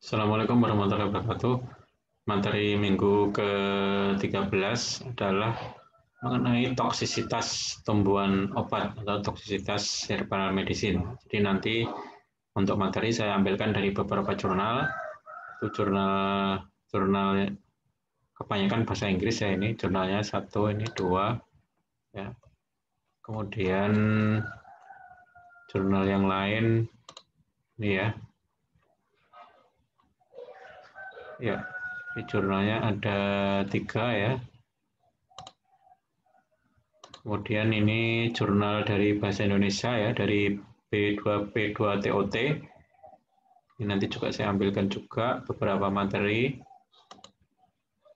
Assalamualaikum warahmatullahi wabarakatuh. Materi minggu ke-13 adalah mengenai toksisitas tumbuhan obat atau toksisitas herbal medicine. Jadi nanti untuk materi saya ambilkan dari beberapa jurnal. Itu jurnal kebanyakan bahasa Inggris ya, ini jurnalnya 1, ini 2 ya. Kemudian jurnal yang lain ini ya. Ya, di jurnalnya ada 3 ya. Kemudian ini jurnal dari bahasa Indonesia ya, dari B2P2TOT. Ini nanti juga saya ambilkan juga beberapa materi.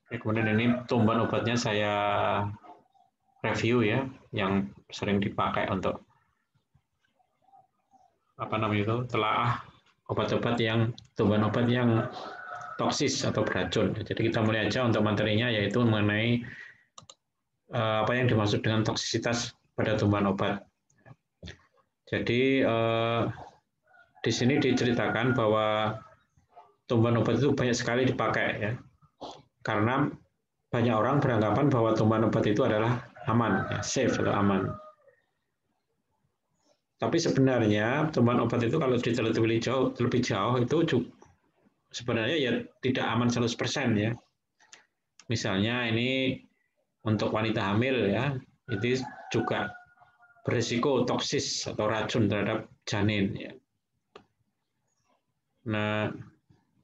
Kemudian ini tumbuhan obatnya saya review ya, yang sering dipakai untuk telaah obat-obat yang tumbuhan obat yang toksis atau beracun. Jadi kita mulai aja untuk materinya, yaitu mengenai apa yang dimaksud dengan toksisitas pada tumbuhan obat. Jadi di sini diceritakan bahwa tumbuhan obat itu banyak sekali dipakai ya, karena banyak orang beranggapan bahwa tumbuhan obat itu adalah aman, ya, safe atau aman. Tapi sebenarnya tumbuhan obat itu kalau diteliti lebih jauh itu sebenarnya ya tidak aman 100% ya. Misalnya ini untuk wanita hamil ya, itu juga berisiko toksis atau racun terhadap janin ya. Nah,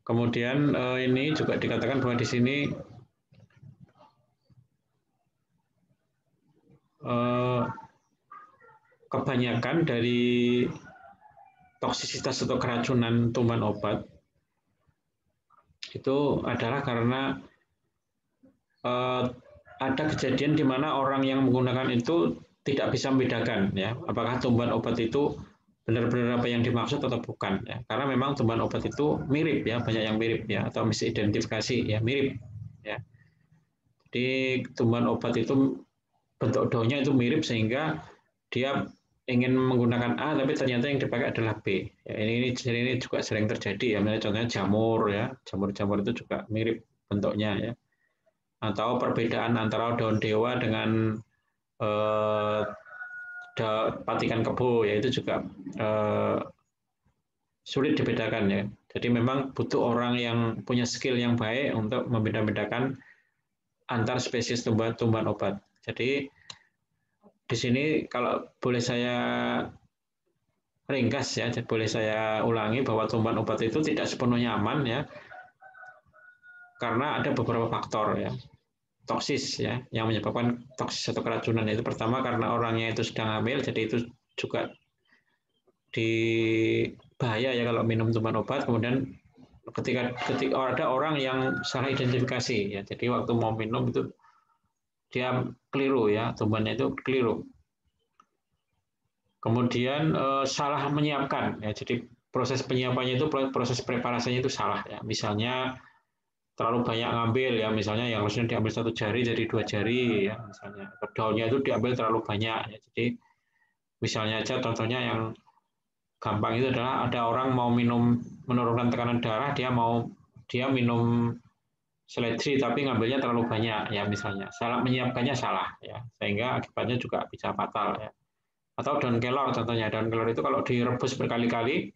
kemudian ini juga dikatakan bahwa di sini kebanyakan dari toksisitas atau keracunan tumbuhan obat itu adalah karena ada kejadian di mana orang yang menggunakan itu tidak bisa membedakan ya, apakah tumbuhan obat itu benar-benar apa yang dimaksud atau bukan ya. Karena memang tumbuhan obat itu mirip ya, banyak yang mirip ya, atau misidentifikasi ya, mirip ya. Jadi tumbuhan obat itu bentuk daunnya itu mirip sehingga dia ingin menggunakan A tapi ternyata yang dipakai adalah B. Ya, ini juga sering terjadi ya. Misalnya contohnya jamur ya, jamur-jamur itu juga mirip bentuknya ya. Atau perbedaan antara daun dewa dengan patikan kebo ya, itu juga sulit dibedakan ya. Jadi memang butuh orang yang punya skill yang baik untuk membeda-bedakan antar spesies tumbuhan obat. Jadi di sini kalau boleh saya ringkas ya, boleh saya ulangi bahwa tumbuhan obat itu tidak sepenuhnya aman ya, karena ada beberapa faktor ya, toksis ya, yang menyebabkan toksis atau keracunan. Itu pertama karena orangnya itu sedang hamil, jadi itu juga bahaya ya kalau minum tumbuhan obat. Kemudian ketika ada orang yang salah identifikasi ya, jadi waktu mau minum itu dia keliru ya, tumbuhannya itu keliru. Kemudian salah menyiapkan ya, jadi proses penyiapannya itu, proses preparasinya itu salah ya. Misalnya terlalu banyak ngambil ya, misalnya yang harusnya diambil 1 jari jadi 2 jari ya, misalnya daunnya itu diambil terlalu banyak ya. Jadi misalnya aja contohnya yang gampang itu adalah ada orang mau minum menurunkan tekanan darah, dia minum seledri tapi ngambilnya terlalu banyak ya, misalnya salah menyiapkannya salah ya, sehingga akibatnya juga bisa fatal ya. Atau daun kelor contohnya, daun kelor itu kalau direbus berkali-kali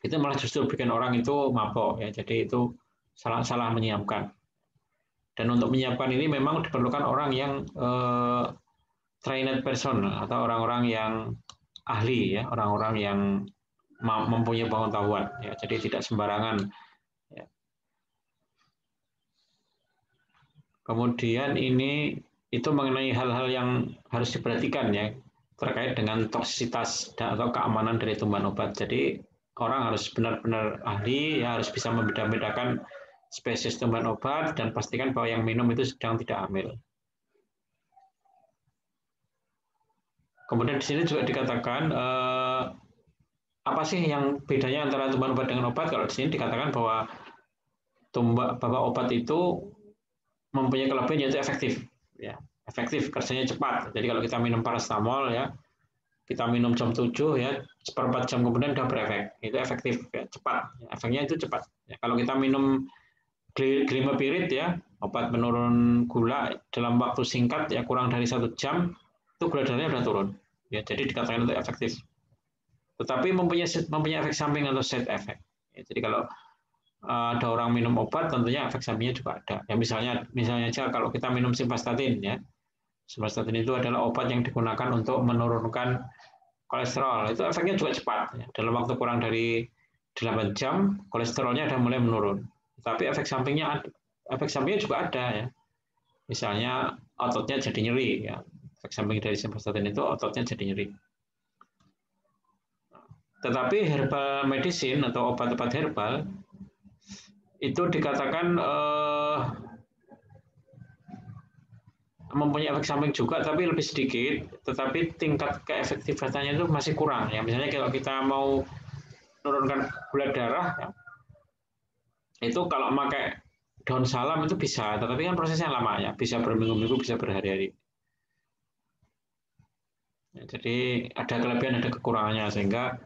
itu malah justru bikin orang itu mabok ya, jadi itu salah menyiapkan. Dan untuk menyiapkan ini memang diperlukan orang yang trained person atau orang-orang yang ahli ya, orang-orang yang mempunyai pengetahuan ya, jadi tidak sembarangan ya. Kemudian ini itu mengenai hal-hal yang harus diperhatikan ya, terkait dengan toksisitas atau keamanan dari tumbuhan obat. Jadi orang harus benar-benar ahli ya, harus bisa membeda-bedakan spesies tumbuhan obat dan pastikan bahwa yang minum itu sedang tidak hamil. Kemudian di sini juga dikatakan apa sih yang bedanya antara tumbuhan obat dengan obat? Kalau di sini dikatakan bahwa obat itu mempunyai kelebihan yaitu efektif, ya, efektif, kerjanya cepat. Jadi kalau kita minum paracetamol ya, kita minum jam 7 ya, seperempat jam kemudian udah berefek. Itu efektif ya, cepat. Efeknya itu cepat. Ya, kalau kita minum glimepirid ya, obat penurun gula dalam waktu singkat ya kurang dari 1 jam, itu gula darahnya sudah turun. Ya, jadi dikatakan itu efektif. Tetapi mempunyai efek samping atau side effect. Ya, jadi kalau ada orang minum obat, tentunya efek sampingnya juga ada. Ya, misalnya aja kalau kita minum simvastatin ya, simvastatin itu adalah obat yang digunakan untuk menurunkan kolesterol. Itu efeknya juga cepat. Ya. Dalam waktu kurang dari 8 jam, kolesterolnya sudah mulai menurun. Tapi efek sampingnya juga ada ya. Misalnya ototnya jadi nyeri ya. Efek samping dari simvastatin itu ototnya jadi nyeri. Tetapi herbal medicine atau obat-obat herbal itu dikatakan mempunyai efek samping juga, tapi lebih sedikit, tetapi tingkat keefektivitasnya itu masih kurang. Ya, misalnya kalau kita mau menurunkan gula darah, ya, itu kalau pakai daun salam itu bisa, tetapi kan prosesnya lama ya, bisa berminggu-minggu, bisa berhari-hari. Ya, jadi ada kelebihan, ada kekurangannya, sehingga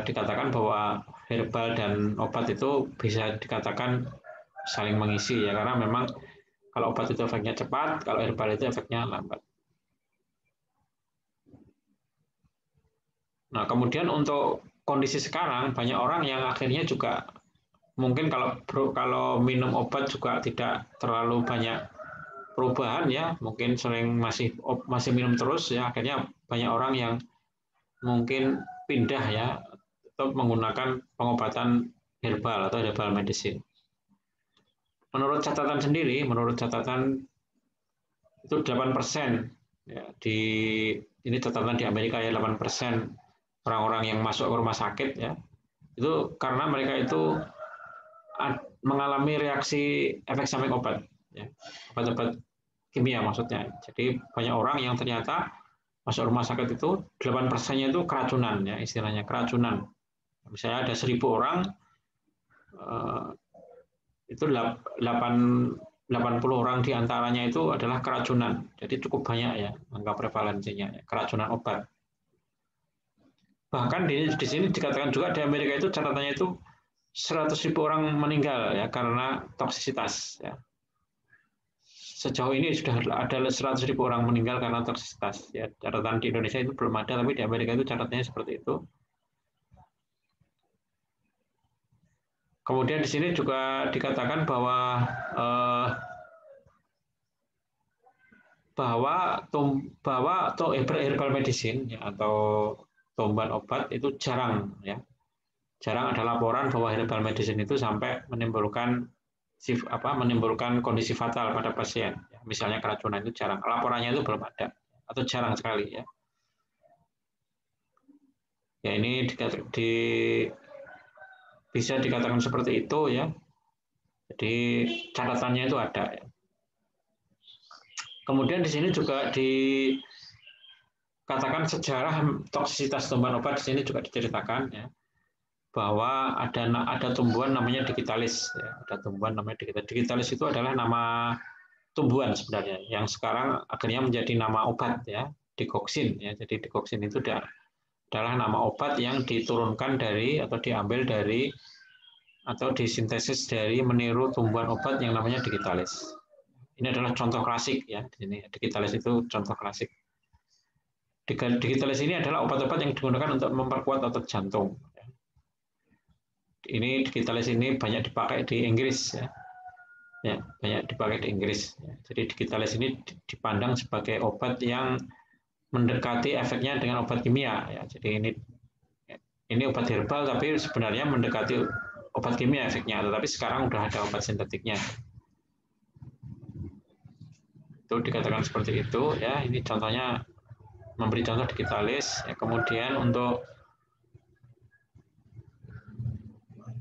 dikatakan bahwa herbal dan obat itu bisa dikatakan saling mengisi ya, karena memang kalau obat itu efeknya cepat, kalau herbal itu efeknya lambat. Nah, kemudian untuk kondisi sekarang banyak orang yang akhirnya juga mungkin kalau minum obat juga tidak terlalu banyak perubahan ya, mungkin sering masih minum terus ya, akhirnya banyak orang yang mungkin pindah ya atau menggunakan pengobatan herbal atau herbal medicine. Menurut catatan itu 8% ya, ini catatan di Amerika ya, 8% orang-orang yang masuk ke rumah sakit ya itu karena mereka itu mengalami reaksi efek samping obat ya, obat-obat kimia maksudnya. Jadi banyak orang yang ternyata masuk rumah sakit itu 8%-nya itu keracunan ya, istilahnya keracunan. Misalnya ada 1.000 orang itu 80 orang diantaranya itu adalah keracunan. Jadi cukup banyak ya angka prevalensinya, ya, keracunan obat. Bahkan di sini dikatakan juga di Amerika itu catatannya itu 100.000 orang meninggal ya karena toksisitas. Ya. Sejauh ini sudah ada 100.000 orang meninggal karena toksisitas. Ya, catatan di Indonesia itu belum ada, tapi di Amerika itu catatannya seperti itu. Kemudian di sini juga dikatakan bahwa herbal medicine ya, atau tumbuhan obat itu jarang ya. Jarang ada laporan bahwa herbal medicine itu sampai menimbulkan kondisi fatal pada pasien. Ya, misalnya keracunan itu jarang. Laporannya itu belum ada atau jarang sekali ya. Ya ini bisa dikatakan seperti itu ya. Jadi catatannya itu ada. Ya. Kemudian di sini juga dikatakan sejarah toksisitas tumbuhan obat di sini juga diceritakan ya, bahwa ada tumbuhan namanya digitalis ya, ada tumbuhan namanya digitalis. Digitalis itu adalah nama tumbuhan sebenarnya yang sekarang akhirnya menjadi nama obat ya, digoxin ya. Jadi digoxin itu adalah nama obat yang diturunkan dari atau diambil dari atau disintesis dari meniru tumbuhan obat yang namanya digitalis. Ini adalah contoh klasik ya. Di sini digitalis itu contoh klasik. Digitalis ini adalah obat-obat yang digunakan untuk memperkuat otot jantung. Ini digitalis ini banyak dipakai di Inggris ya. Ya, banyak dipakai di Inggris. Jadi digitalis ini dipandang sebagai obat yang mendekati efeknya dengan obat kimia ya. Jadi ini obat herbal tapi sebenarnya mendekati obat kimia efeknya, tetapi sekarang udah ada obat sintetiknya. Itu dikatakan seperti itu ya. Ini contohnya memberi contoh digitalis ya. Kemudian untuk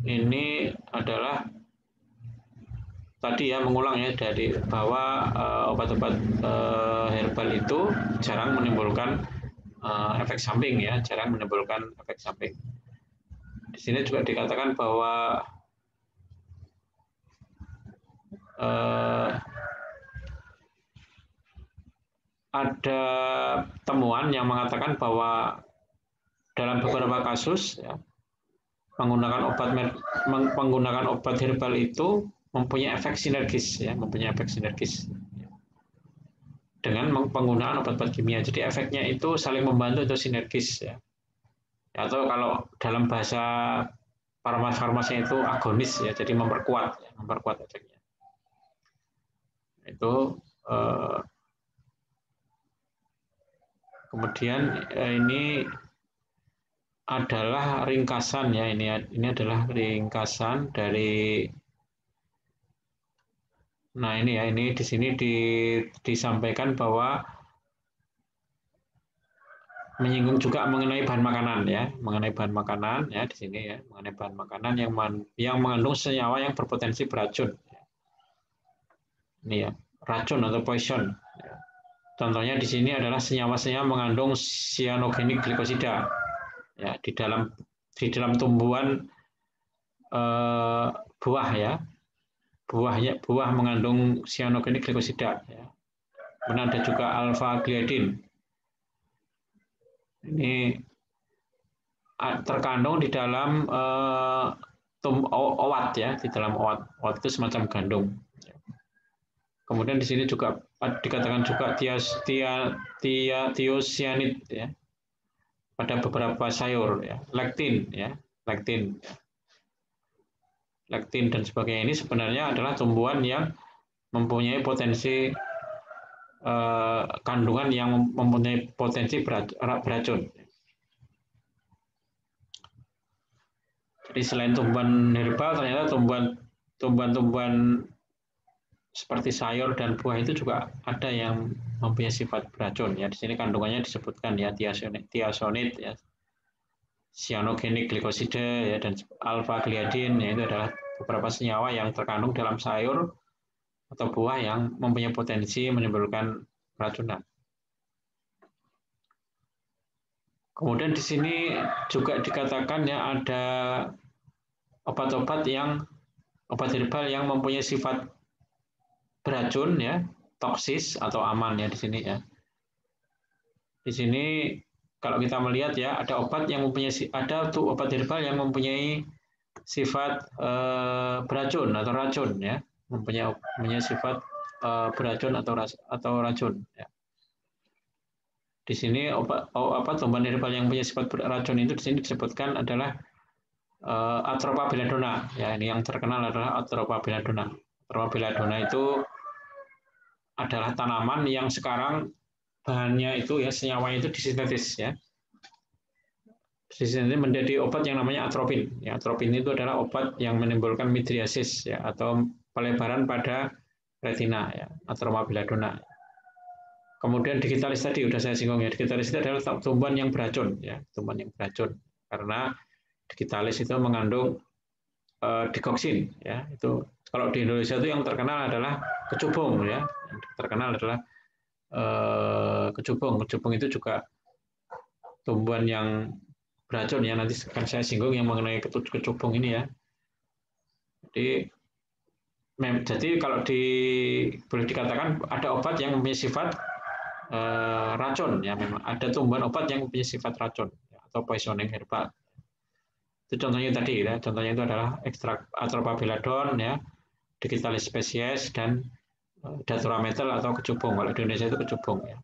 ini adalah tadi ya, mengulang ya, dari bahwa obat-obat herbal itu jarang menimbulkan efek samping ya, jarang menimbulkan efek samping. Di sini juga dikatakan bahwa ada temuan yang mengatakan bahwa dalam beberapa kasus ya, menggunakan obat herbal itu mempunyai efek sinergis ya, mempunyai efek sinergis dengan penggunaan obat-obat kimia. Jadi efeknya itu saling membantu atau sinergis ya. Atau kalau dalam bahasa farmasi itu agonis ya, jadi memperkuat efeknya. Itu kemudian ini adalah ringkasan ya, ini adalah ringkasan dari. Nah ini ya, ini di sini disampaikan bahwa menyinggung juga mengenai bahan makanan ya, mengenai bahan makanan ya di sini ya, mengenai bahan makanan yang mengandung senyawa yang berpotensi beracun. Ini ya, racun atau poison. Contohnya di sini adalah senyawa-senyawa mengandung cyanogenik glikosida ya di dalam tumbuhan buah ya. Buah mengandung cyanogenik glikosida ya. Kemudian ada juga alpha gliadin. Ini terkandung di dalam owat ya, di dalam owat. Owat itu semacam gandum. Kemudian di sini juga dikatakan juga thiocyanid ya pada beberapa sayur ya, lektin dan sebagainya. Ini sebenarnya adalah tumbuhan yang mempunyai potensi kandungan yang mempunyai potensi beracun. Jadi selain tumbuhan herbal, ternyata tumbuhan-tumbuhan seperti sayur dan buah itu juga ada yang mempunyai sifat beracun ya. Di sini kandungannya disebutkan ya, thiazonid ya, cyanogenik glikosida ya, dan alpha gliadin ya, itu adalah beberapa senyawa yang terkandung dalam sayur atau buah yang mempunyai potensi menimbulkan keracunan. Kemudian di sini juga dikatakan ya ada obat herbal yang mempunyai sifat beracun ya, toksis atau aman ya di sini ya. Di sini kalau kita melihat ya ada obat herbal yang mempunyai sifat beracun atau racun ya, mempunyai sifat beracun atau racun ya. Di sini tumbuhan herbal yang punya sifat beracun itu di sini disebutkan adalah Atropa belladonna ya, ini yang terkenal adalah Atropa belladonna. Atropa belladonna itu adalah tanaman yang sekarang bahannya itu ya, senyawanya itu disintetis ya. Disintetis menjadi obat yang namanya atropin. Ya, atropin itu adalah obat yang menimbulkan midriasis ya, atau pelebaran pada retina ya, Atropa belladonna. Kemudian digitalis tadi sudah saya singgung ya, digitalis itu adalah tumbuhan yang beracun ya, tumbuhan yang beracun karena digitalis itu mengandung digoxin ya. Itu kalau di Indonesia itu yang terkenal adalah kecubung ya, yang terkenal adalah kecubung. Kecubung itu juga tumbuhan yang beracun ya, nanti akan saya singgung yang mengenai kecubung ini ya. Jadi kalau boleh dikatakan ada obat yang mempunyai sifat racun ya, memang ada tumbuhan obat yang mempunyai sifat racun ya, atau poisoning herbal. Itu contohnya tadi ya, contohnya itu adalah ekstrak Atropa belladonna ya, digitalis species dan Datura metal atau kecubung. Kalau di Indonesia itu kecubung ya.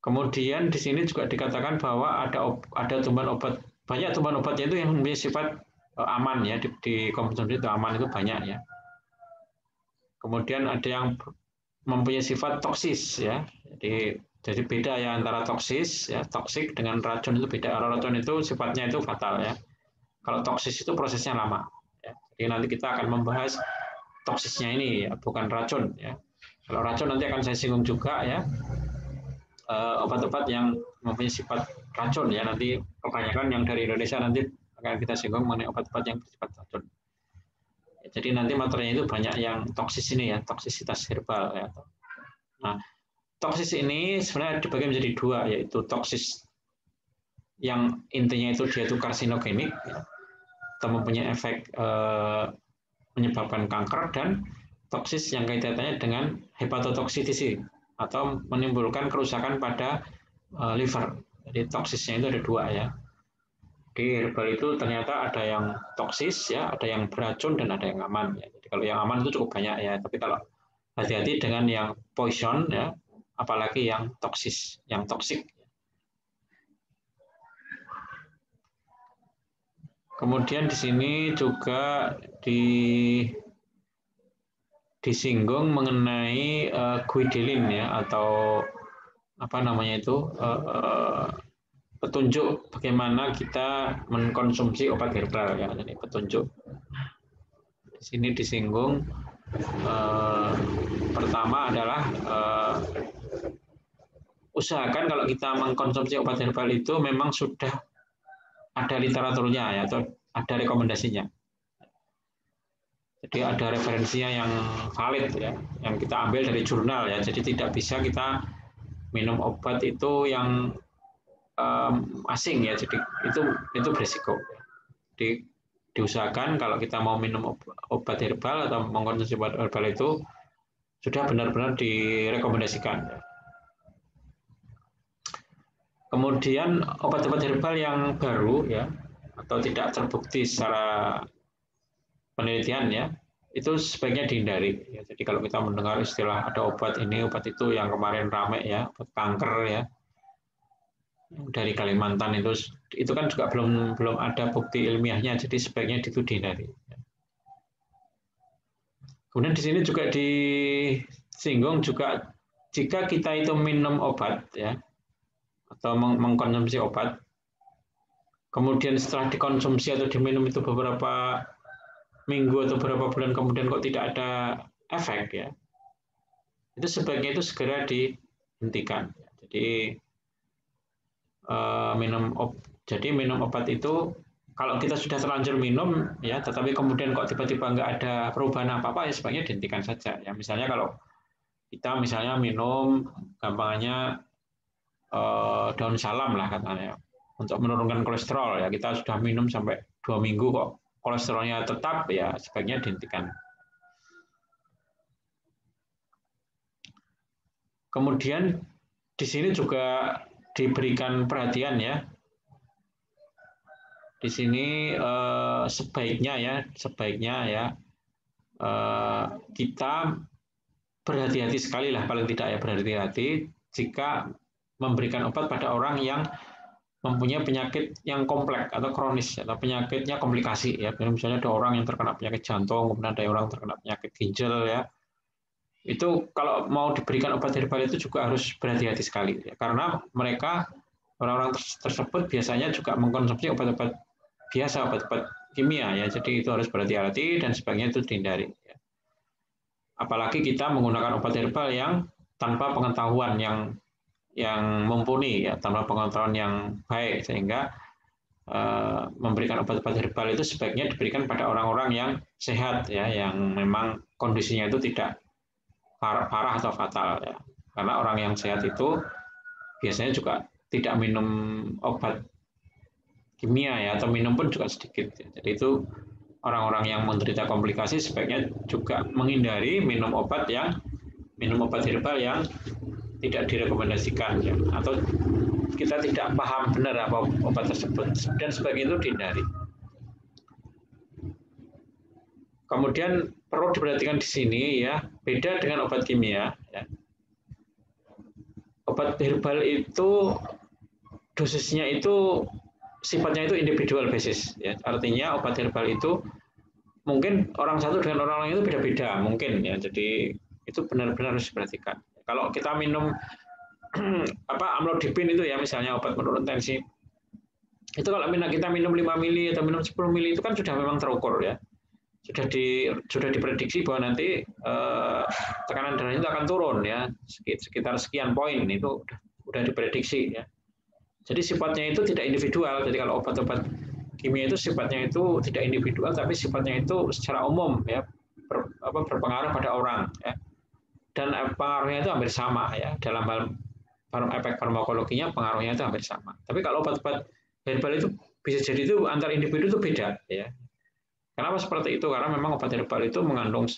Kemudian di sini juga dikatakan bahwa ada tumbuhan obat, banyak tumbuhan obatnya itu yang mempunyai sifat aman ya, di konsumsi itu aman itu banyak ya. Kemudian ada yang mempunyai sifat toksis ya. Jadi beda ya antara toksis ya, toksik dengan racun itu beda. Kalau racun itu sifatnya itu fatal ya. Kalau toksis itu prosesnya lama ya. Jadi nanti kita akan membahas toksisnya ini ya, bukan racun ya. Kalau racun nanti akan saya singgung juga ya. Obat-obat yang mempunyai sifat racun ya, nanti kebanyakan yang dari Indonesia nanti akan kita singgung mengenai obat-obat yang bersifat racun. Jadi nanti materinya itu banyak yang toksis ini ya, toksisitas herbal ya. Nah, toksis ini sebenarnya dibagi menjadi dua, yaitu toksis yang intinya itu dia itu karsinogenik ya, atau mempunyai efek menyebabkan kanker, dan toksis yang kaitannya dengan hepatotoksisiti atau menimbulkan kerusakan pada liver. Jadi toksisnya itu ada dua ya. Di herbal itu ternyata ada yang toksis ya, ada yang beracun dan ada yang aman ya. Jadi kalau yang aman itu cukup banyak ya, tapi kalau hati-hati dengan yang poison ya, apalagi yang toksis, yang toksik. Kemudian di sini juga disinggung mengenai guidelin ya, atau apa namanya itu, petunjuk bagaimana kita mengkonsumsi obat herbal ya. Jadi petunjuk di sini disinggung, pertama adalah usahakan kalau kita mengkonsumsi obat herbal itu memang sudah ada literaturnya ya, atau ada rekomendasinya. Jadi ada referensinya yang valid ya, yang kita ambil dari jurnal ya. Jadi tidak bisa kita minum obat itu yang asing ya. Jadi itu berisiko. Jadi diusahakan kalau kita mau minum obat herbal atau mengkonsumsi obat herbal itu sudah benar-benar direkomendasikan. Kemudian obat-obat herbal yang baru ya, atau tidak terbukti secara penelitian ya, itu sebaiknya dihindari. Ya, jadi kalau kita mendengar istilah ada obat ini, obat itu, yang kemarin ramai ya, obat kanker ya, dari Kalimantan itu kan juga belum ada bukti ilmiahnya, jadi sebaiknya itu dihindari. Kemudian di sini juga disinggung juga jika kita itu minum obat ya, atau mengkonsumsi obat, kemudian setelah dikonsumsi atau diminum itu beberapa minggu atau beberapa bulan kemudian kok tidak ada efek ya, itu sebaiknya itu segera dihentikan. Jadi minum obat itu kalau kita sudah terlanjur minum ya, tetapi kemudian kok tiba-tiba nggak ada perubahan apa-apa, ya sebaiknya dihentikan saja. Ya misalnya kalau kita misalnya minum gampangnya daun salam lah katanya untuk menurunkan kolesterol ya, kita sudah minum sampai 2 minggu kok kolesterolnya tetap, ya sebaiknya dihentikan. Kemudian di sini juga diberikan perhatian ya. Di sini sebaiknya ya kita berhati-hati sekali lah, paling tidak ya berhati-hati jika memberikan obat pada orang yang mempunyai penyakit yang kompleks atau kronis atau penyakitnya komplikasi ya. Misalnya ada orang yang terkena penyakit jantung, kemudian ada orang terkena penyakit ginjal ya. Itu kalau mau diberikan obat herbal itu juga harus berhati-hati sekali ya, karena mereka orang-orang tersebut biasanya juga mengkonsumsi obat-obat biasa, obat-obat kimia ya. Jadi itu harus berhati-hati dan sebaiknya itu dihindari ya. Apalagi kita menggunakan obat herbal yang tanpa pengetahuan yang mumpuni ya, tanpa pengetahuan yang baik, sehingga memberikan obat-obat herbal itu sebaiknya diberikan pada orang-orang yang sehat ya, yang memang kondisinya itu tidak parah atau fatal ya. Karena orang yang sehat itu biasanya juga tidak minum obat kimia ya, atau minum pun juga sedikit ya. Jadi itu orang-orang yang menderita komplikasi sebaiknya juga menghindari minum obat herbal yang tidak direkomendasikan ya, atau kita tidak paham benar apa obat tersebut, dan sebagainya itu dihindari. Kemudian perlu diperhatikan di sini ya, beda dengan obat kimia ya. Obat herbal itu dosisnya itu sifatnya itu individual basis ya. Artinya obat herbal itu mungkin orang satu dengan orang lain itu beda-beda mungkin ya. Jadi itu benar-benar harus diperhatikan. Kalau kita minum amlodipin itu ya, misalnya obat menurun tensi, itu kalau kita minum 5 mili atau minum 10 mili itu kan sudah memang terukur ya, sudah diprediksi bahwa nanti tekanan darah itu akan turun ya, sekitar sekian poin, itu sudah diprediksi ya. Jadi sifatnya itu tidak individual. Jadi kalau obat-obat kimia itu sifatnya itu tidak individual, tapi sifatnya itu secara umum ya, berpengaruh pada orang ya. Dan pengaruhnya itu hampir sama ya, dalam hal efek farmakologinya pengaruhnya itu hampir sama. Tapi kalau obat-obat herbal itu bisa jadi itu antar individu itu beda ya. Kenapa seperti itu? Karena memang obat herbal itu mengandung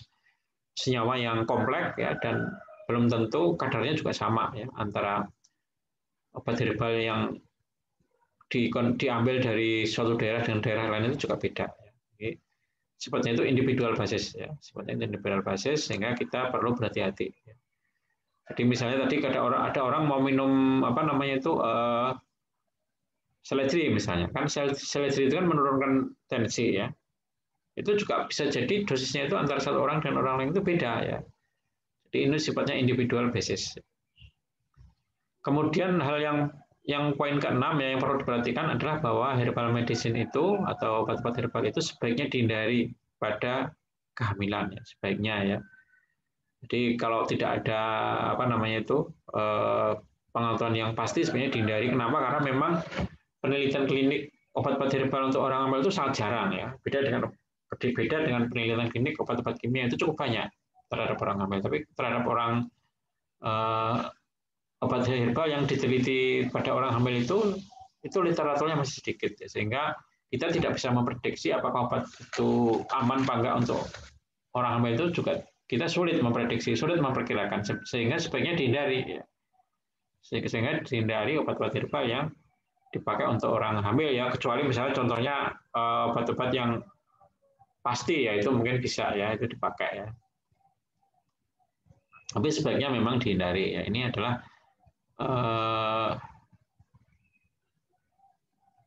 senyawa yang kompleks ya, dan belum tentu kadarnya juga sama ya antara obat herbal yang diambil dari suatu daerah dengan daerah lain itu juga beda. Jadi, sifatnya itu individual basis ya, sifatnya individual basis sehingga kita perlu berhati-hati. Jadi misalnya tadi ada orang mau minum apa namanya itu seledri misalnya, kan seledri itu kan menurunkan tensi ya. Itu juga bisa jadi dosisnya itu antara satu orang dan orang lain itu beda ya. Jadi ini sifatnya individual basis. Kemudian hal yang poin keenam ya yang perlu diperhatikan adalah bahwa herbal medicine itu atau obat-obat herbal itu sebaiknya dihindari pada kehamilan ya, sebaiknya ya. Jadi kalau tidak ada apa namanya itu pengetahuan yang pasti sebenarnya dihindari. Kenapa? Karena memang penelitian klinik obat-obat herbal untuk orang hamil itu sangat jarang ya. Beda dengan penelitian klinik obat-obat kimia itu cukup banyak terhadap orang hamil. Tapi terhadap orang obat herbal yang diteliti pada orang hamil itu literaturnya masih sedikit ya. Sehingga kita tidak bisa memprediksi apakah obat itu aman apa enggak untuk orang hamil itu juga kita sulit memprediksi, sulit memperkirakan, sehingga sebaiknya dihindari. Ya. Sehingga dihindari obat-obat herbal yang dipakai untuk orang hamil ya, kecuali misalnya contohnya obat-obat yang pasti ya itu mungkin bisa ya itu dipakai ya. Tapi sebaiknya memang dihindari ya. Ini adalah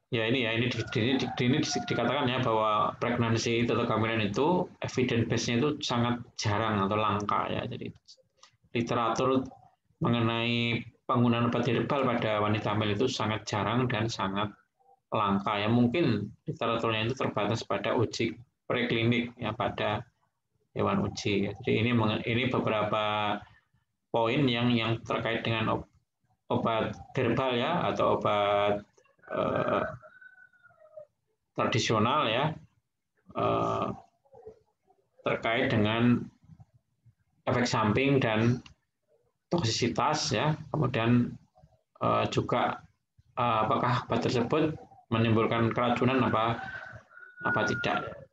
ya ini dikatakan ya bahwa pregnancy atau kehamilan itu evidence base-nya itu sangat jarang atau langka ya. Jadi literatur mengenai penggunaan obat herbal pada wanita hamil itu sangat jarang dan sangat langka ya. Mungkin literaturnya itu terbatas pada uji preklinik ya pada hewan uji. Jadi ini beberapa poin yang terkait dengan obat herbal ya atau obat tradisional ya terkait dengan efek samping dan toksisitas ya, kemudian juga apakah obat tersebut menimbulkan keracunan apa tidak.